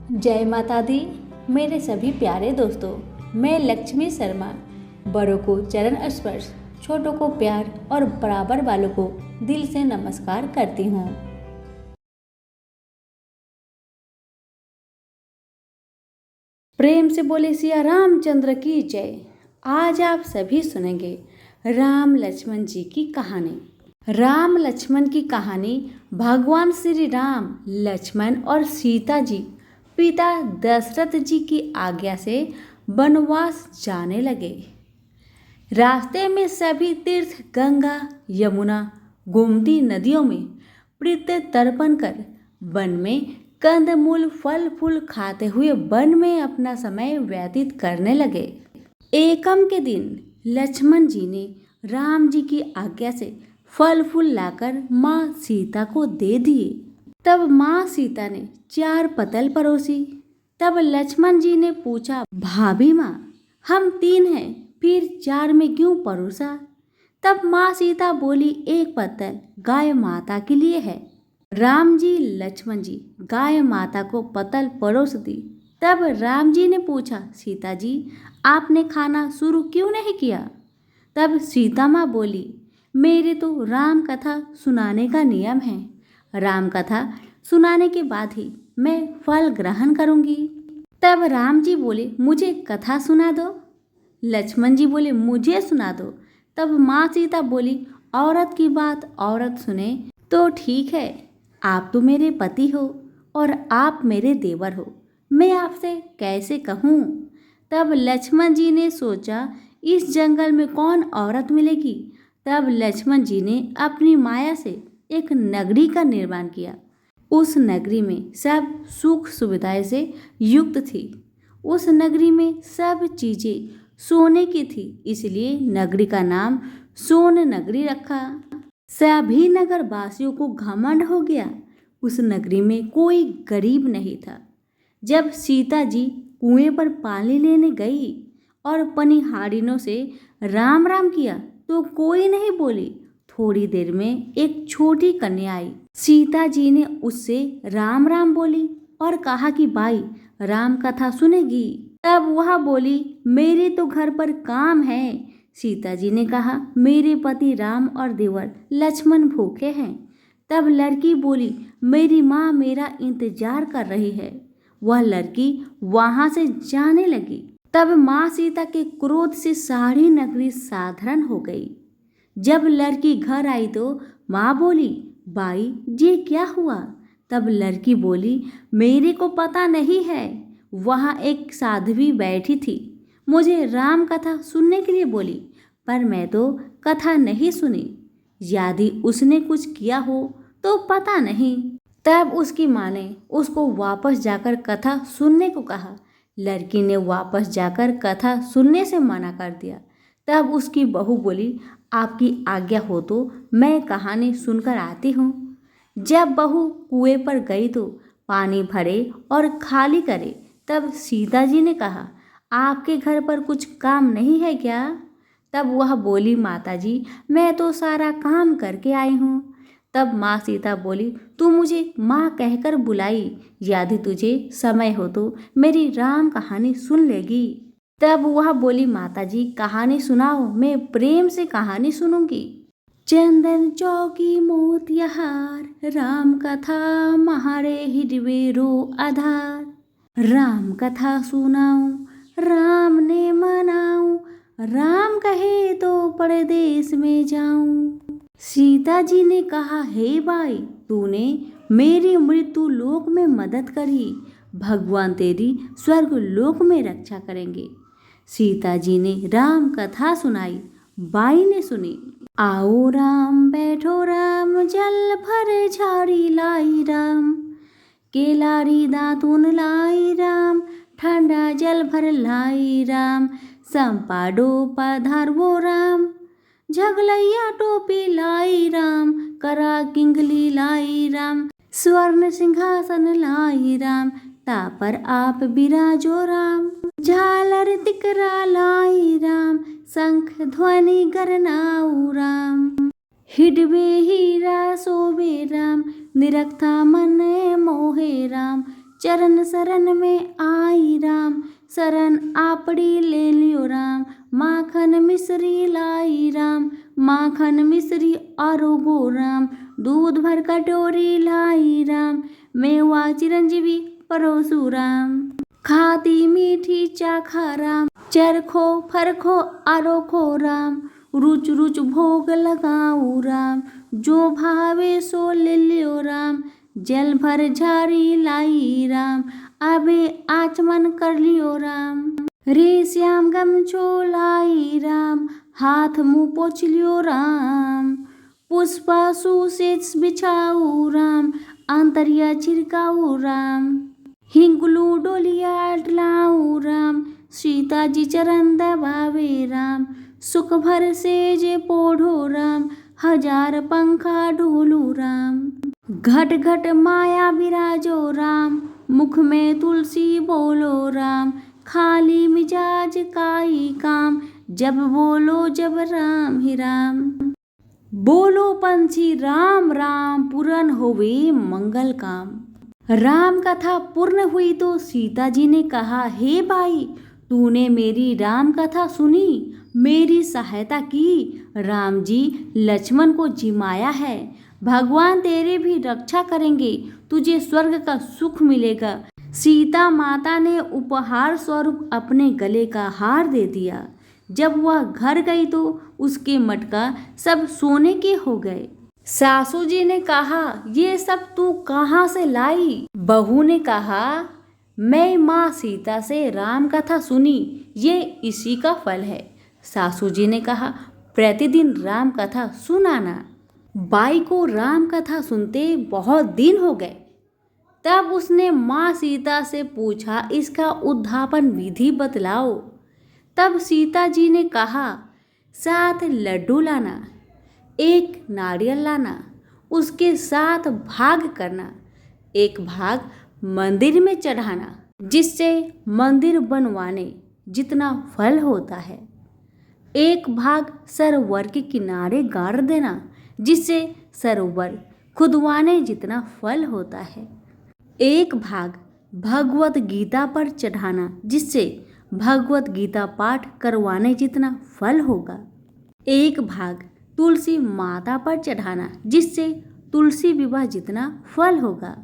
जय माता दी। मेरे सभी प्यारे दोस्तों, मैं लक्ष्मी शर्मा बड़ों को चरण स्पर्श, छोटों को प्यार और बराबर वालों को दिल से नमस्कार करती हूँ। प्रेम से बोले सिया रामचंद्र की जय। आज आप सभी सुनेंगे राम लक्ष्मण जी की कहानी। राम लक्ष्मण की कहानी भगवान श्री राम, लक्ष्मण और सीता जी पिता दशरथ जी की आज्ञा से वनवास जाने लगे। रास्ते में सभी तीर्थ गंगा, यमुना, गोमती नदियों में प्रीत्य तर्पण कर वन में कंदमूल फल फूल खाते हुए वन में अपना समय व्यतीत करने लगे। एकम के दिन लक्ष्मण जी ने राम जी की आज्ञा से फल फूल लाकर माँ सीता को दे दिए। तब माँ सीता ने 4 पतल परोसी। तब लक्ष्मण जी ने पूछा, भाभी माँ, हम 3 हैं, फिर 4 में क्यों परोसा? तब माँ सीता बोली, 1 पतल गाय माता के लिए है। राम जी लक्ष्मण जी गाय माता को पतल परोस दी। तब राम जी ने पूछा, सीता जी, आपने खाना शुरू क्यों नहीं किया? तब सीता माँ बोली, मेरे तो राम कथा सुनाने का नियम है। राम कथा सुनाने के बाद ही मैं फल ग्रहण करूंगी। तब राम जी बोले, मुझे कथा सुना दो। लक्ष्मण जी बोले, मुझे सुना दो। तब माँ सीता बोली, औरत की बात औरत सुने तो ठीक है। आप तो मेरे पति हो और आप मेरे देवर हो, मैं आपसे कैसे कहूँ? तब लक्ष्मण जी ने सोचा, इस जंगल में कौन औरत मिलेगी? तब लक्ष्मण जी ने अपनी माया से एक नगरी का निर्माण किया। उस नगरी में सब सुख सुविधाएं से युक्त थी। उस नगरी में सब चीजें सोने की थी, इसलिए नगरी का नाम सोन नगरी रखा। सभी नगर वासियों को घमंड हो गया। उस नगरी में कोई गरीब नहीं था। जब सीता जी कुएं पर पानी लेने गई और पनिहारिनों से राम राम किया तो कोई नहीं बोली। थोड़ी देर में एक छोटी कन्या आई। सीता जी ने उससे राम राम बोली और कहा कि भाई राम कथा सुनेगी। तब वह बोली, मेरे तो घर पर काम है। सीता जी ने कहा, मेरे पति राम और देवर लक्ष्मण भूखे हैं। तब लड़की बोली, मेरी माँ मेरा इंतजार कर रही है। वह लड़की वहां से जाने लगी। तब माँ सीता के क्रोध से सारी नगरी साधारण हो गई। जब लड़की घर आई तो माँ बोली, बाई ये क्या हुआ? तब लड़की बोली, मेरे को पता नहीं है, वहाँ एक साध्वी बैठी थी, मुझे राम कथा सुनने के लिए बोली, पर मैं तो कथा नहीं सुनी। यदि उसने कुछ किया हो तो पता नहीं। तब उसकी माँ ने उसको वापस जाकर कथा सुनने को कहा। लड़की ने वापस जाकर कथा सुनने से मना कर दिया। तब उसकी बहू बोली, आपकी आज्ञा हो तो मैं कहानी सुनकर आती हूँ। जब बहू कुएं पर गई तो पानी भरे और खाली करे। तब सीता जी ने कहा, आपके घर पर कुछ काम नहीं है क्या? तब वह बोली, माता जी, मैं तो सारा काम करके आई हूँ। तब माँ सीता बोली, तू मुझे माँ कहकर बुलाई, यदि तुझे समय हो तो मेरी राम कहानी सुन लेगी। तब वह बोली, माता जी कहानी सुनाओ, मैं प्रेम से कहानी सुनूंगी। चंदन चौकी मोतिहार, राम कथा महारे हिडवेरो आधार। राम कथा सुनाऊं, राम ने मनाऊं, राम कहे तो परदेश में जाऊं। सीता जी ने कहा, हे भाई, तूने मेरी मृत्यु लोक में मदद करी, भगवान तेरी स्वर्ग लोक में रक्षा करेंगे। सीता जी ने राम कथा सुनाई। बाई ने सुनी। आओ राम बैठो राम, जल भर झाड़ी लाई राम, केलारी दातुन लाई राम, ठंडा जल भर लाई राम, संपाडो पधारवो राम, झगलैया टोपी लाई राम, करा किंगली लाई राम, स्वर्ण सिंहासन लाई राम, तापर आप बिराजो राम, झालर तिकरा लाई राम, शंख ध्वनि गरनाऊ राम, हिडवे हीरा सोबे राम, निरखता मन मोहे राम, चरण शरण में आई राम, शरण आपड़ी ले लियो राम। माखन मिश्री लाई राम, माखन मिश्री आरोगो राम। दूध भर कटोरी लाई राम, मेवा चिरंजीवी परोसु राम। खाती मीठी चाखा राम, चरखो फरखो आरोखो राम। रुच रुच भोग लगाऊ राम, जो भावे सो ले लियो राम। जल भर झारी लाई राम, अबे आचमन कर लियो राम। रे श्याम गमछो लाई राम, हाथ मुँह पोछ लियो राम। पुष्पासु से बिछाऊ राम, अंतरिया छिड़काऊ राम। हिंगलू डोलिया डलाऊ राम, सीता जी चरण दबावे राम। सुख भर से जे पोढ़ो राम, हजार पंखा ढोलू राम। घट घट माया विराजो राम, मुख में तुलसी बोलो राम। खाली मिजाज काई काम, जब बोलो जब राम ही राम। बोलो पंछी राम राम, पूर्ण होवे मंगल काम। राम कथा पूर्ण हुई तो सीता जी ने कहा, हे भाई तूने मेरी राम कथा सुनी, मेरी सहायता की। राम जी लक्ष्मण को जिमाया है, भगवान तेरे भी रक्षा करेंगे, तुझे स्वर्ग का सुख मिलेगा। सीता माता ने उपहार स्वरूप अपने गले का हार दे दिया। जब वह घर गई तो उसके मटका सब सोने के हो गए। सासू जी ने कहा, ये सब तू कहाँ से लाई? बहू ने कहा, मैं माँ सीता से राम कथा सुनी, ये इसी का फल है। सासू जी ने कहा, प्रतिदिन राम कथा सुनाना। बाई को राम कथा सुनते बहुत दिन हो गए। तब उसने माँ सीता से पूछा, इसका उद्धापन विधि बतलाओ। तब सीता जी ने कहा, 7 लड्डू लाना, 1 नारियल लाना, उसके 7 भाग करना। 1 भाग मंदिर में चढ़ाना, जिससे मंदिर बनवाने जितना फल होता है। 1 भाग सरोवर के किनारे गाड़ देना, जिससे सरोवर खुदवाने जितना फल होता है। 1 भाग भगवत गीता पर चढ़ाना, जिससे भगवत गीता पाठ करवाने जितना फल होगा। 1 भाग तुलसी माता पर चढ़ाना, जिससे तुलसी विवाह जितना फल होगा।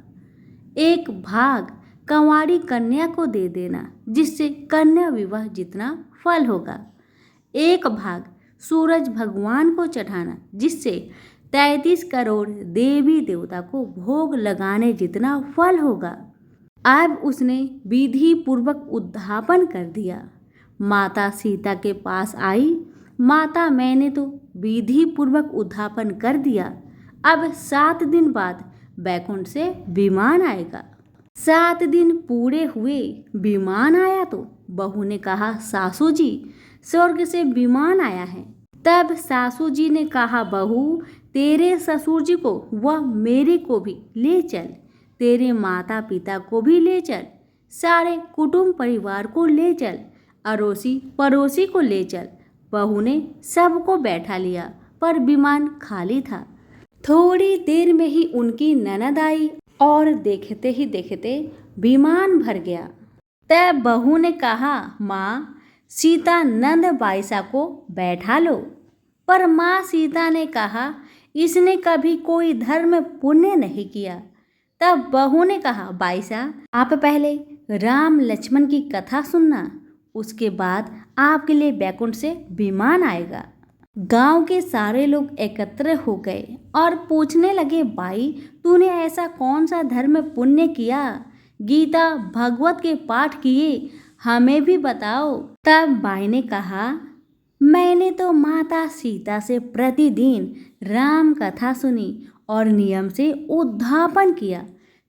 1 भाग कंवारी कन्या को दे देना, जिससे कन्या विवाह जितना फल होगा। 1 भाग सूरज भगवान को चढ़ाना, जिससे 33 करोड़ देवी देवता को भोग लगाने जितना फल होगा। अब उसने विधि पूर्वक उद्धापन कर दिया। माता सीता के पास आई, माता मैंने तो विधि पूर्वक उद्धापन कर दिया, अब 7 दिन बाद बैकुंठ से विमान आएगा। 7 दिन पूरे हुए, विमान आया तो बहू ने कहा, सासू जी स्वर्ग से विमान आया है। तब सासू जी ने कहा, बहू तेरे ससुर जी को व मेरे को भी ले चल, तेरे माता पिता को भी ले चल, सारे कुटुंब परिवार को ले चल, अड़ोसी पड़ोसी को ले चल। बहू ने सबको बैठा लिया, पर विमान खाली था। थोड़ी देर में ही उनकी ननद आई और देखते ही देखते विमान भर गया। तब बहू ने कहा, माँ सीता नंद बाईसा को बैठा लो। पर माँ सीता ने कहा, इसने कभी कोई धर्म पुण्य नहीं किया। तब बहू ने कहा, बाईसा आप पहले राम लक्ष्मण की कथा सुनना, उसके बाद आपके लिए बैकुंठ से विमान आएगा। गांव के सारे लोग एकत्र हो गए और पूछने लगे, बाई तूने ऐसा कौन सा धर्म पुण्य किया? गीता भगवत के पाठ किए, हमें भी बताओ। तब बाई ने कहा, मैंने तो माता सीता से प्रतिदिन राम कथा सुनी और नियम से उद्धापन किया।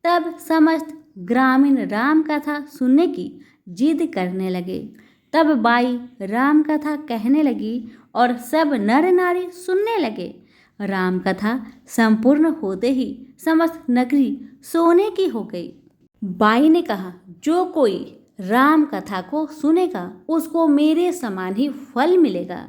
तब समस्त ग्रामीण राम कथा सुनने की जिद करने लगे। तब बाई राम कथा कहने लगी और सब नर नारी सुनने लगे। राम कथा संपूर्ण होते ही समस्त नगरी सोने की हो गई। बाई ने कहा, जो कोई राम कथा को सुनेगा उसको मेरे समान ही फल मिलेगा।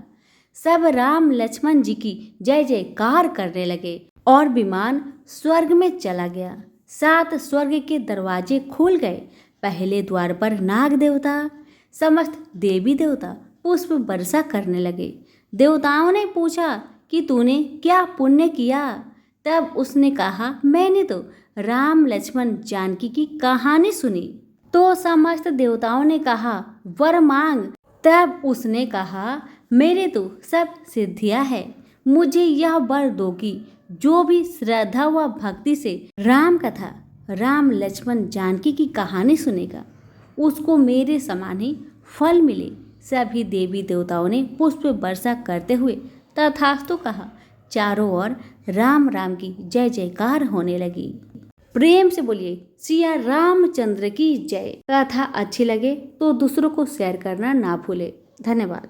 सब राम लक्ष्मण जी की जय जयकार करने लगे और विमान स्वर्ग में चला गया। सात स्वर्ग के दरवाजे खुल गए। पहले द्वार पर नाग देवता, समस्त देवी देवता पुष्प वर्षा करने लगे। देवताओं ने पूछा कि तूने क्या पुण्य किया? तब उसने कहा, मैंने तो राम लक्ष्मण जानकी की कहानी सुनी। तो समस्त देवताओं ने कहा, वर मांग। तब उसने कहा, मेरे तो सब सिद्धियां है, मुझे यह वर दो कि जो भी श्रद्धा व भक्ति से राम कथा, राम लक्ष्मण जानकी की कहानी सुनेगा, उसको मेरे समान ही फल मिले। सभी देवी देवताओं ने पुष्प वर्षा करते हुए तथास्तु कहा। चारों ओर राम राम की जय जयकार होने लगी। प्रेम से बोलिए सिया रामचंद्र की जय। कथा अच्छी लगे तो दूसरों को शेयर करना ना भूले। धन्यवाद।